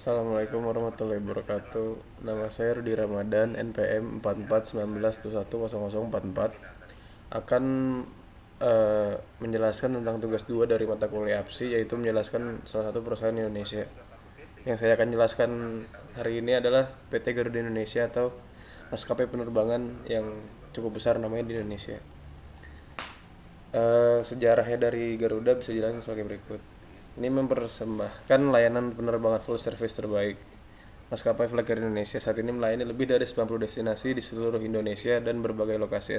Assalamualaikum warahmatullahi wabarakatuh. Nama saya Rudi Ramadan, NPM 4419210044. Akan menjelaskan tentang tugas 2 dari mata kuliah APSI, yaitu menjelaskan salah satu perusahaan Indonesia. Yang saya akan jelaskan hari ini adalah PT Garuda Indonesia atau maskapai penerbangan yang cukup besar namanya di Indonesia. Sejarahnya dari Garuda bisa dijelaskan sebagai berikut. Ini mempersembahkan layanan penerbangan full service terbaik. Maskapai Flag Air Indonesia saat ini melayani lebih dari 90 destinasi di seluruh Indonesia dan berbagai lokasi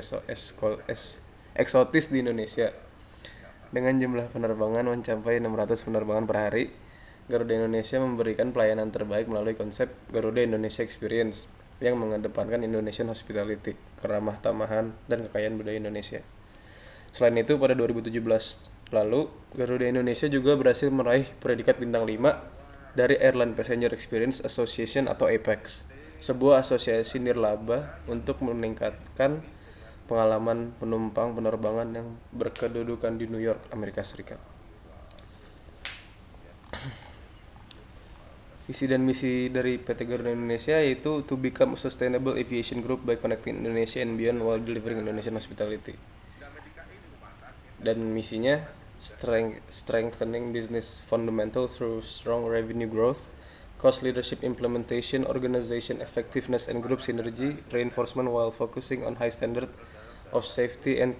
eksotis di Indonesia. Dengan jumlah penerbangan mencapai 600 penerbangan per hari, Garuda Indonesia memberikan pelayanan terbaik melalui konsep Garuda Indonesia Experience yang mengedepankan Indonesian Hospitality, keramah tamahan, dan kekayaan budaya Indonesia. Selain itu, pada 2017 lalu, Garuda Indonesia juga berhasil meraih predikat bintang 5 dari Airline Passenger Experience Association atau APEX, sebuah asosiasi nirlaba untuk meningkatkan pengalaman penumpang penerbangan yang berkedudukan di New York, Amerika Serikat. Visi dan misi dari PT Garuda Indonesia yaitu to become a sustainable aviation group by connecting Indonesia and beyond while delivering Indonesian hospitality. Dan misinya strengthening business fundamental through strong revenue growth, cost leadership implementation, organization effectiveness and group synergy reinforcement while focusing on high standard of safety and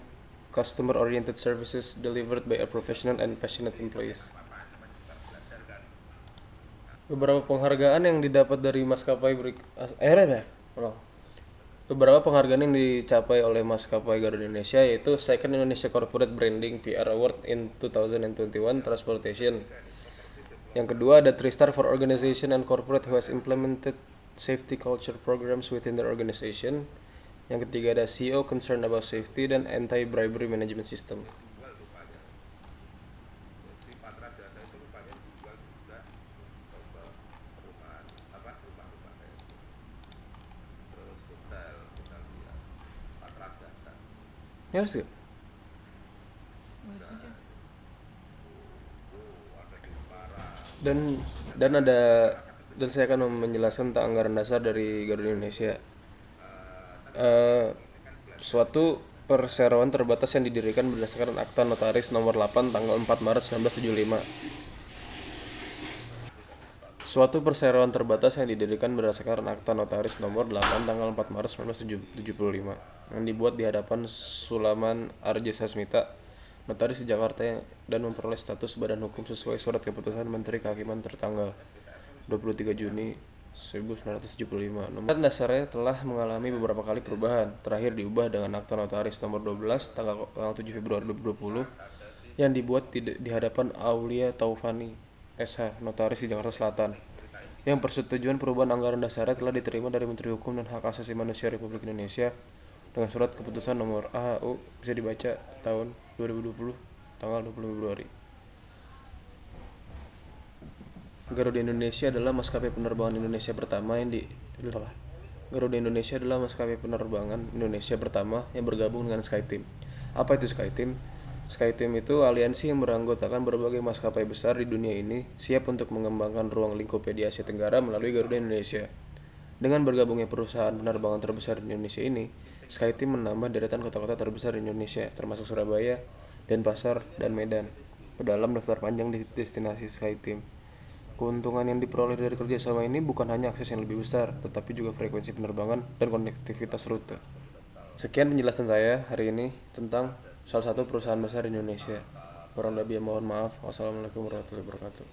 customer oriented services delivered by a professional and passionate employees. Beberapa penghargaan yang didapat dari maskapai Beberapa penghargaan yang dicapai oleh maskapai Garuda Indonesia yaitu Second Indonesia Corporate Branding PR Award in 2021 Transportation. Yang kedua ada 3-star for organization and corporate who has implemented safety culture programs within their organization. Yang ketiga ada CEO concerned about safety dan anti-bribery management system. Ya harus gak? Dan saya akan menjelaskan tentang anggaran dasar dari Garuda Indonesia. Suatu perseroan terbatas yang didirikan berdasarkan Akta Notaris Nomor 8 tanggal 4 Maret 1975. Suatu perseroan terbatas yang didirikan berdasarkan Akta Notaris Nomor 8 tanggal 4 Maret 1975 yang dibuat di hadapan Sulaman Arja Sasmita, notaris di Jakarta dan memperoleh status badan hukum sesuai surat keputusan Menteri Kehakiman tertanggal 23 Juni 1975. Nomor dasarnya telah mengalami beberapa kali perubahan, terakhir diubah dengan Akta Notaris Nomor 12 tanggal 7 Februari 2020 yang dibuat di hadapan Aulia Taufani SH, notaris di Jakarta Selatan. Yang persetujuan perubahan anggaran dasarnya telah diterima dari Menteri Hukum dan Hak Asasi Manusia Republik Indonesia dengan surat keputusan nomor AHU bisa dibaca tahun 2020 tanggal 20 Februari. Garuda Indonesia adalah maskapai penerbangan Indonesia pertama yang bergabung dengan SkyTeam. Apa itu SkyTeam? SkyTeam itu aliansi yang beranggotakan berbagai maskapai besar di dunia ini siap untuk mengembangkan ruang lingkup di Asia Tenggara melalui Garuda Indonesia. Dengan bergabungnya perusahaan penerbangan terbesar di Indonesia ini, SkyTeam menambah deretan kota-kota terbesar di Indonesia, termasuk Surabaya, Denpasar, dan Medan, ke dalam daftar panjang destinasi SkyTeam. Keuntungan yang diperoleh dari kerjasama ini bukan hanya akses yang lebih besar, tetapi juga frekuensi penerbangan dan konektivitas rute. Sekian penjelasan saya hari ini tentang salah satu perusahaan besar di Indonesia. Kurang lebih mohon maaf. Wassalamualaikum warahmatullahi wabarakatuh.